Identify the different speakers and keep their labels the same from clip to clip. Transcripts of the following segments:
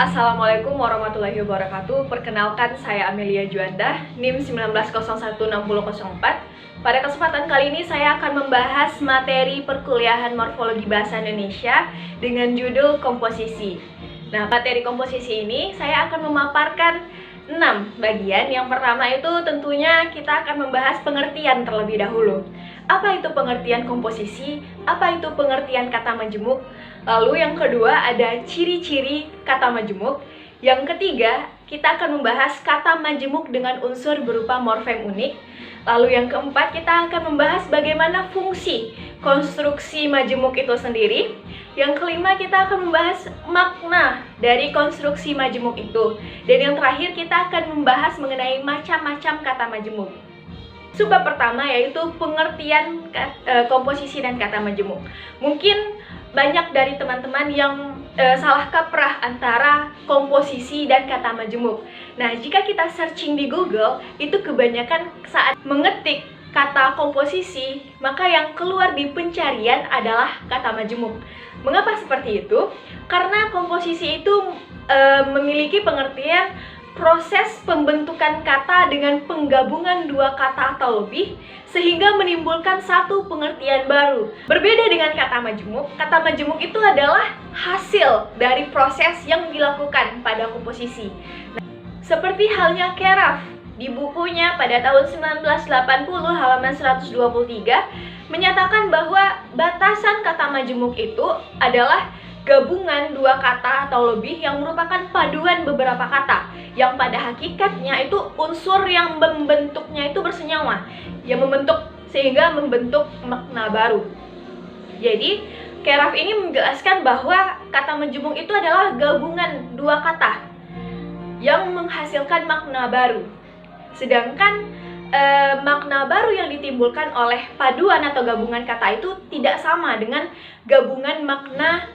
Speaker 1: Assalamualaikum warahmatullahi wabarakatuh. Perkenalkan, saya Amelia Juanda, NIM 19016004. Pada kesempatan kali ini saya akan membahas materi perkuliahan Morfologi Bahasa Indonesia dengan judul komposisi. Nah, materi komposisi ini saya akan memaparkan 6 bagian. Yang pertama itu tentunya kita akan membahas pengertian terlebih dahulu. Apa itu pengertian komposisi? Apa itu pengertian kata majemuk? Lalu yang kedua ada ciri-ciri kata majemuk. Yang ketiga, kita akan membahas kata majemuk dengan unsur berupa morfem unik. Lalu yang keempat, kita akan membahas bagaimana fungsi konstruksi majemuk itu sendiri. Yang kelima, kita akan membahas makna dari konstruksi majemuk itu. Dan yang terakhir, kita akan membahas mengenai macam-macam kata majemuk. Subbab pertama yaitu pengertian komposisi dan kata majemuk. Mungkin banyak dari teman-teman yang salah kaprah antara komposisi dan kata majemuk. Nah, jika kita searching di Google, itu kebanyakan saat mengetik kata komposisi, maka yang keluar di pencarian adalah kata majemuk. Mengapa seperti itu? Karena komposisi itu memiliki pengertian proses pembentukan kata dengan penggabungan dua kata atau lebih sehingga menimbulkan satu pengertian baru. Berbeda dengan kata majemuk itu adalah hasil dari proses yang dilakukan pada komposisi. Nah, seperti halnya Keraf di bukunya pada tahun 1980 halaman 123 menyatakan bahwa batasan kata majemuk itu adalah gabungan dua kata atau lebih yang merupakan paduan beberapa kata yang pada hakikatnya itu unsur yang membentuknya itu bersenyawa, yang membentuk sehingga membentuk makna baru. Jadi Keraf ini menjelaskan bahwa kata majemuk itu adalah gabungan dua kata yang menghasilkan makna baru. Sedangkan makna baru yang ditimbulkan oleh paduan atau gabungan kata itu tidak sama dengan gabungan makna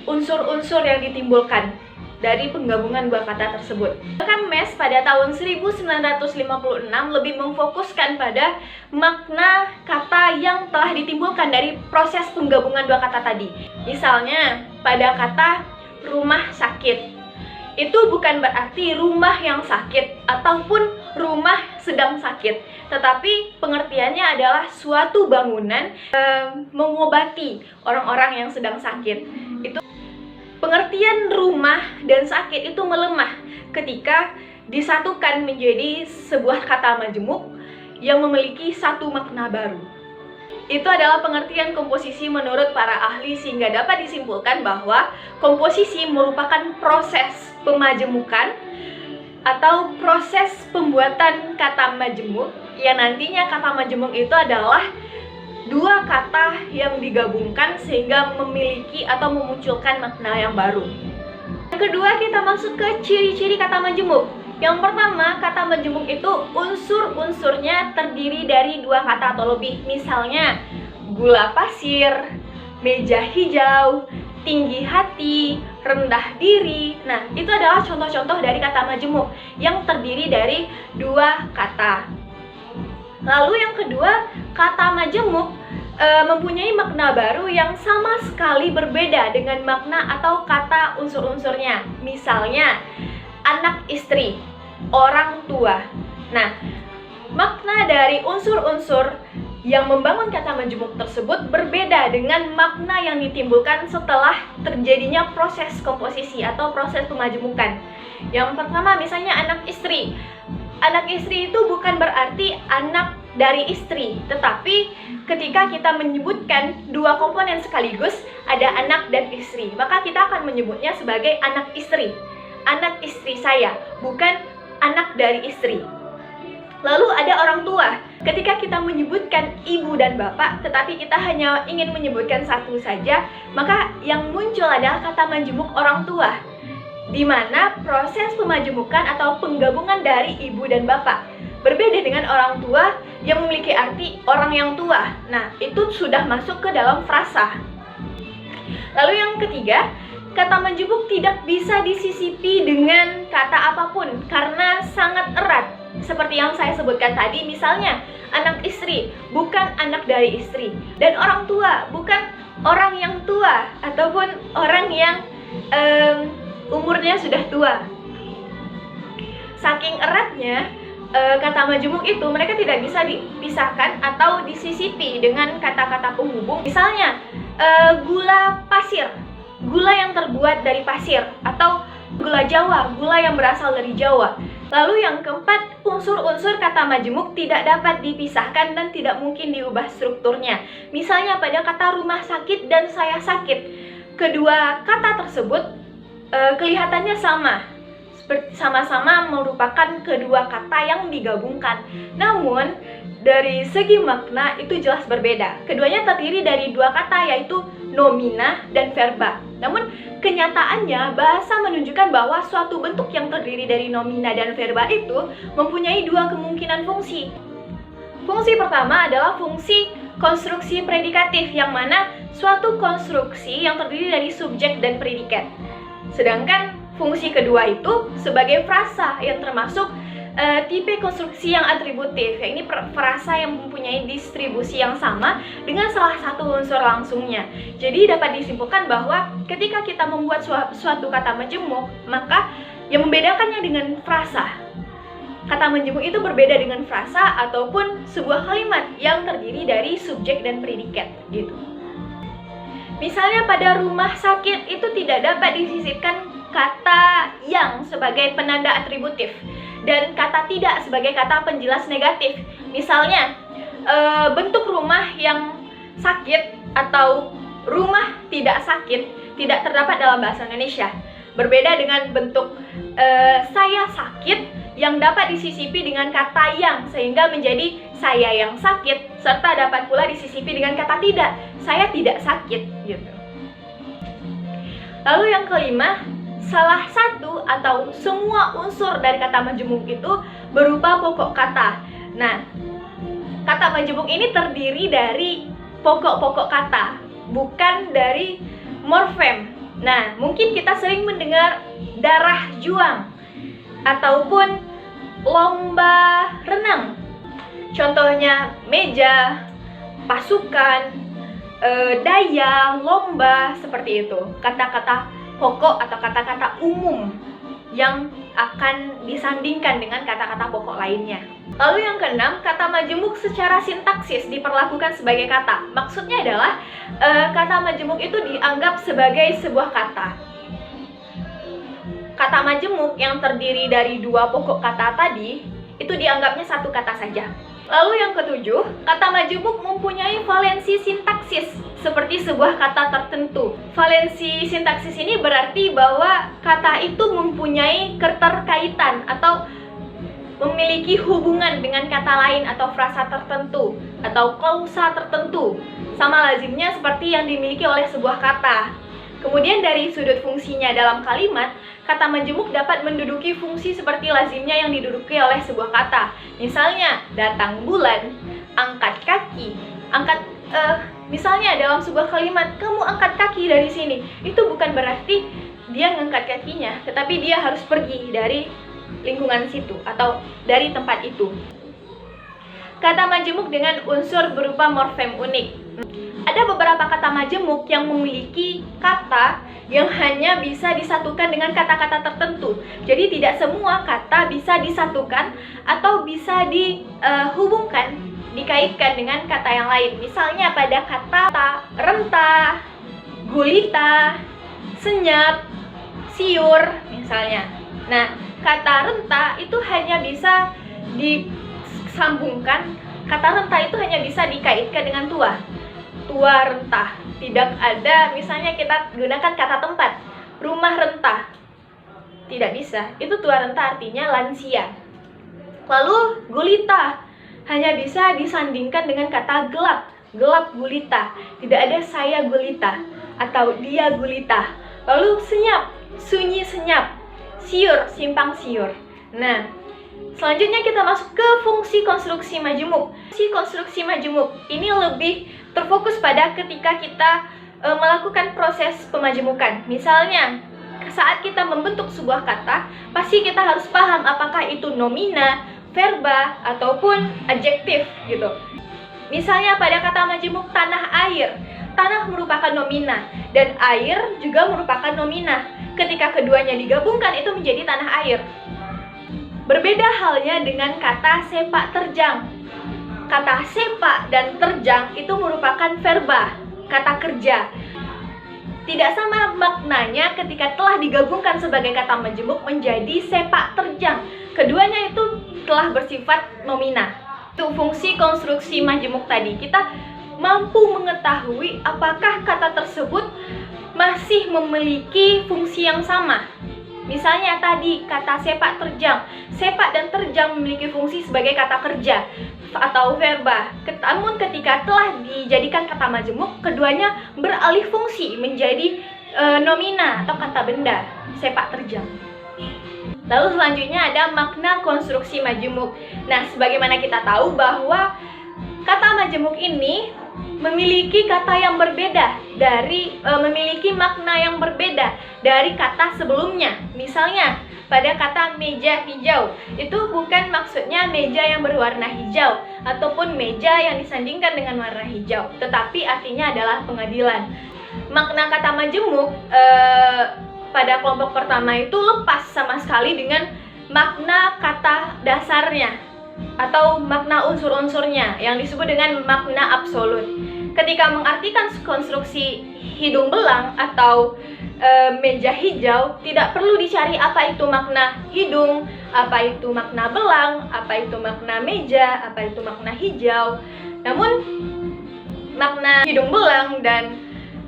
Speaker 1: unsur-unsur yang ditimbulkan dari penggabungan dua kata tersebut. Bahkan Mes pada tahun 1956 lebih memfokuskan pada makna kata yang telah ditimbulkan dari proses penggabungan dua kata tadi. Misalnya pada kata rumah sakit, itu bukan berarti rumah yang sakit ataupun rumah sedang sakit, tetapi pengertiannya adalah suatu bangunan mengobati orang-orang yang sedang sakit. Itu pengertian rumah dan sakit itu melemah ketika disatukan menjadi sebuah kata majemuk yang memiliki satu makna baru. Itu adalah pengertian komposisi menurut para ahli, sehingga dapat disimpulkan bahwa komposisi merupakan proses pemajemukan atau proses pembuatan kata majemuk yang nantinya kata majemuk itu adalah dua kata yang digabungkan sehingga memiliki atau memunculkan makna yang baru. Yang kedua, kita masuk ke ciri-ciri kata majemuk. Yang pertama, kata majemuk itu unsur-unsurnya terdiri dari dua kata atau lebih. Misalnya, gula pasir, meja hijau, tinggi hati, rendah diri. Nah, itu adalah contoh-contoh dari kata majemuk yang terdiri dari dua kata. Lalu yang kedua, kata majemuk mempunyai makna baru yang sama sekali berbeda dengan makna atau kata unsur-unsurnya. Misalnya, anak istri, orang tua. Nah, makna dari unsur-unsur yang membangun kata majemuk tersebut berbeda dengan makna yang ditimbulkan setelah terjadinya proses komposisi atau proses pemajemukan. Yang pertama, misalnya anak istri. Anak istri itu bukan berarti anak dari istri, tetapi ketika kita menyebutkan dua komponen sekaligus, ada anak dan istri, maka kita akan menyebutnya sebagai anak istri. Anak istri saya, bukan anak dari istri. Lalu ada orang tua. Ketika kita menyebutkan ibu dan bapak, tetapi kita hanya ingin menyebutkan satu saja, maka yang muncul adalah kata majemuk orang tua, di mana proses pemajemukan atau penggabungan dari ibu dan bapak. Berbeda dengan orang tua yang memiliki arti orang yang tua. Nah, itu sudah masuk ke dalam frasa. Lalu yang ketiga, kata majemuk tidak bisa disisipi dengan kata apapun karena sangat erat. Seperti yang saya sebutkan tadi, misalnya anak istri, bukan anak dari istri. Dan orang tua, bukan orang yang tua ataupun orang yang umurnya sudah tua. Saking eratnya kata majemuk itu, mereka tidak bisa dipisahkan atau disisipi dengan kata-kata penghubung. Misalnya gula pasir, gula yang terbuat dari pasir, atau gula Jawa, gula yang berasal dari Jawa. Lalu yang keempat, unsur-unsur kata majemuk tidak dapat dipisahkan dan tidak mungkin diubah strukturnya. Misalnya pada kata rumah sakit dan saya sakit, kedua kata tersebut kelihatannya sama-sama merupakan kedua kata yang digabungkan. Namun, dari segi makna itu jelas berbeda. Keduanya terdiri dari dua kata, yaitu nomina dan verba. Namun, kenyataannya bahasa menunjukkan bahwa suatu bentuk yang terdiri dari nomina dan verba itu mempunyai dua kemungkinan fungsi. Fungsi pertama adalah fungsi konstruksi predikatif, yang mana suatu konstruksi yang terdiri dari subjek dan predikat. Sedangkan fungsi kedua itu sebagai frasa yang termasuk tipe konstruksi yang atributif, yakni frasa yang mempunyai distribusi yang sama dengan salah satu unsur langsungnya. Jadi dapat disimpulkan bahwa ketika kita membuat suatu kata majemuk, maka yang membedakannya dengan frasa, kata majemuk itu berbeda dengan frasa ataupun sebuah kalimat yang terdiri dari subjek dan predikat gitu. Misalnya pada rumah sakit itu tidak dapat disisipkan kata yang sebagai penanda atributif dan kata tidak sebagai kata penjelas negatif. Misalnya bentuk rumah yang sakit atau rumah tidak sakit tidak terdapat dalam bahasa Indonesia. Berbeda dengan bentuk saya sakit yang dapat disisipi dengan kata yang, sehingga menjadi saya yang sakit, serta dapat pula disisipi dengan kata tidak, saya tidak sakit gitu. Lalu yang kelima, salah satu atau semua unsur dari kata majemuk itu berupa pokok kata. Nah, kata majemuk ini terdiri dari pokok-pokok kata, bukan dari morfem. Nah, mungkin kita sering mendengar darah juang ataupun lomba renang. Contohnya meja, pasukan, dayang, lomba, seperti itu. Kata-kata pokok atau kata-kata umum yang akan disandingkan dengan kata-kata pokok lainnya. Lalu yang keenam, kata majemuk secara sintaksis diperlakukan sebagai kata. Maksudnya adalah kata majemuk itu dianggap sebagai sebuah kata. Kata majemuk yang terdiri dari dua pokok kata tadi itu dianggapnya satu kata saja. Lalu yang ketujuh, kata majemuk mempunyai valensi sintaksis seperti sebuah kata tertentu. Valensi sintaksis ini berarti bahwa kata itu mempunyai keterkaitan atau memiliki hubungan dengan kata lain atau frasa tertentu atau klausa tertentu, sama lazimnya seperti yang dimiliki oleh sebuah kata. Kemudian dari sudut fungsinya dalam kalimat, kata majemuk dapat menduduki fungsi seperti lazimnya yang diduduki oleh sebuah kata. Misalnya, datang bulan, angkat kaki. Misalnya dalam sebuah kalimat, kamu angkat kaki dari sini. Itu bukan berarti dia ngangkat kakinya, tetapi dia harus pergi dari lingkungan situ atau dari tempat itu. Kata majemuk dengan unsur berupa morfem unik. Ada beberapa kata majemuk yang memiliki kata yang hanya bisa disatukan dengan kata-kata tertentu. Jadi tidak semua kata bisa disatukan atau bisa dihubungkan, dikaitkan dengan kata yang lain. Misalnya pada kata rentah, gulita, senyap, siur misalnya. Nah, kata rentah itu hanya bisa disambungkan, kata rentah itu hanya bisa dikaitkan dengan tua. Tua rentah, tidak ada, misalnya kita gunakan kata tempat, rumah rentah, tidak bisa, itu tua rentah artinya lansia. Lalu gulita hanya bisa disandingkan dengan kata gelap, gelap gulita, tidak ada saya gulita atau dia gulita. Lalu senyap, sunyi senyap, siur, simpang siur. Nah, selanjutnya kita masuk ke fungsi konstruksi majemuk. Fungsi konstruksi majemuk ini lebih terfokus pada ketika kita melakukan proses pemajemukan. Misalnya, saat kita membentuk sebuah kata, pasti kita harus paham apakah itu nomina, verba, ataupun adjektif gitu. Misalnya pada kata majemuk tanah air, tanah merupakan nomina dan air juga merupakan nomina. ketika keduanya digabungkan itu menjadi tanah air. Berbeda halnya dengan kata sepak terjang. Kata sepak dan terjang itu merupakan verba, kata kerja. Tidak sama maknanya ketika telah digabungkan sebagai kata majemuk menjadi sepak terjang. Keduanya itu telah bersifat nomina. Untuk fungsi konstruksi majemuk tadi, kita mampu mengetahui apakah kata tersebut masih memiliki fungsi yang sama. Misalnya tadi kata sepak terjang. Sepak dan terjang memiliki fungsi sebagai kata kerja atau verba. Namun ketika telah dijadikan kata majemuk, keduanya beralih fungsi menjadi nomina atau kata benda, sepak terjang. Lalu selanjutnya ada makna konstruksi majemuk. Nah, sebagaimana kita tahu bahwa kata majemuk ini memiliki kata yang berbeda memiliki makna yang berbeda dari kata sebelumnya. Misalnya pada kata meja hijau, itu bukan maksudnya meja yang berwarna hijau ataupun meja yang disandingkan dengan warna hijau, tetapi artinya adalah pengadilan. Makna kata majemuk pada kelompok pertama itu lepas sama sekali dengan makna kata dasarnya atau makna unsur-unsurnya yang disebut dengan makna absolut. Ketika mengartikan konstruksi hidung belang atau meja hijau, tidak perlu dicari apa itu makna hidung, apa itu makna belang, apa itu makna meja, apa itu makna hijau. Namun makna hidung belang dan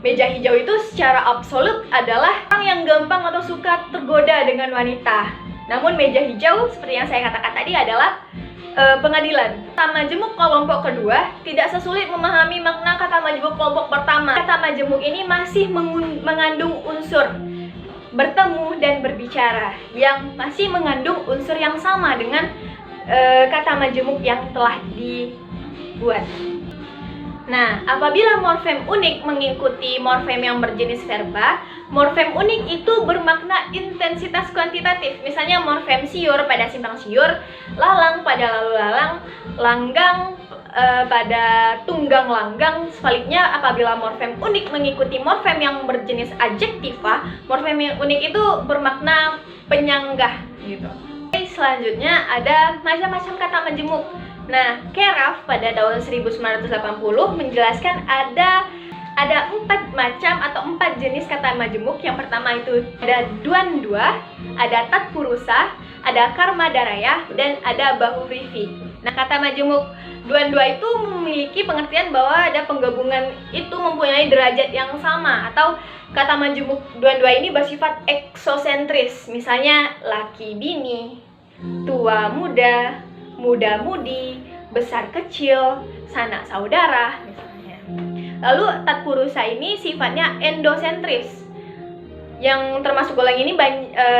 Speaker 1: meja hijau itu secara absolut adalah orang yang gampang atau suka tergoda dengan wanita. Namun meja hijau seperti yang saya katakan tadi adalah pengadilan. Kata majemuk kelompok kedua tidak sesulit memahami makna kata majemuk kelompok pertama. Kata majemuk ini masih mengandung unsur bertemu dan berbicara yang masih mengandung unsur yang sama dengan kata majemuk yang telah dibuat. Nah, apabila morfem unik mengikuti morfem yang berjenis verba, morfem unik itu bermakna intensitas kuantitatif. Misalnya morfem siur pada simpang siur, lalang pada lalu lalang, langgang pada tunggang langgang. Sebaliknya, apabila morfem unik mengikuti morfem yang berjenis adjektiva, morfem yang unik itu bermakna penyanggah gitu. Selanjutnya ada macam-macam kata majemuk. Nah, Keraf pada tahun 1980 menjelaskan ada 4 macam atau 4 jenis kata majemuk. Yang pertama itu ada duandua, ada tatpurusa, ada karmadaraya, dan ada bahuvrivi. Nah, kata majemuk duandua itu memiliki pengertian bahwa ada penggabungan itu mempunyai derajat yang sama, atau kata majemuk duandua ini bersifat eksosentris. Misalnya laki bini, tua muda, muda mudi, besar kecil, sanak saudara misalnya. Lalu tatpurusa ini sifatnya endosentris. Yang termasuk golongan ini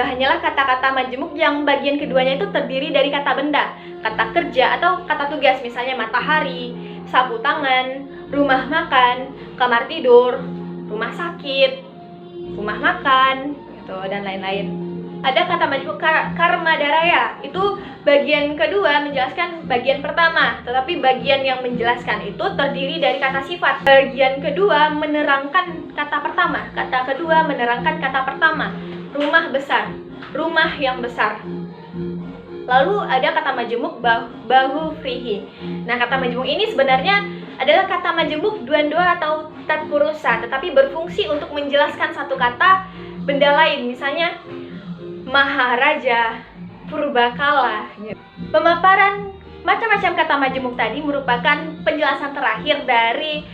Speaker 1: hanyalah kata-kata majemuk yang bagian keduanya itu terdiri dari kata benda, kata kerja atau kata tugas. Misalnya matahari, sapu tangan, rumah makan, kamar tidur, rumah sakit, rumah makan, gitu, dan lain-lain. Ada kata majemuk karmadaraya, itu bagian kedua menjelaskan bagian pertama, tetapi bagian yang menjelaskan itu terdiri dari kata sifat. Bagian kedua menerangkan kata pertama, kata kedua menerangkan kata pertama. Rumah besar, rumah yang besar. Lalu ada kata majemuk bahuvrihi. Nah, kata majemuk ini sebenarnya adalah kata majemuk duandua atau tatpurusa, tetapi berfungsi untuk menjelaskan satu kata benda lain. Misalnya Maharaja, Purbakala. Pemaparan macam-macam kata majemuk tadi merupakan penjelasan terakhir dari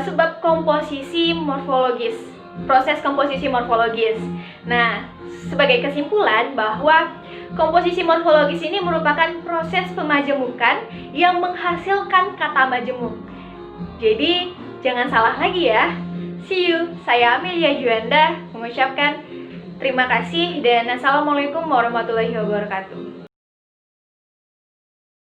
Speaker 1: sebab komposisi morfologis, proses komposisi morfologis. Nah, sebagai kesimpulan bahwa komposisi morfologis ini merupakan proses pemajemukan yang menghasilkan kata majemuk. Jadi, jangan salah lagi ya. See you, saya Amelia Juanda mengucapkan terima kasih dan assalamualaikum warahmatullahi wabarakatuh.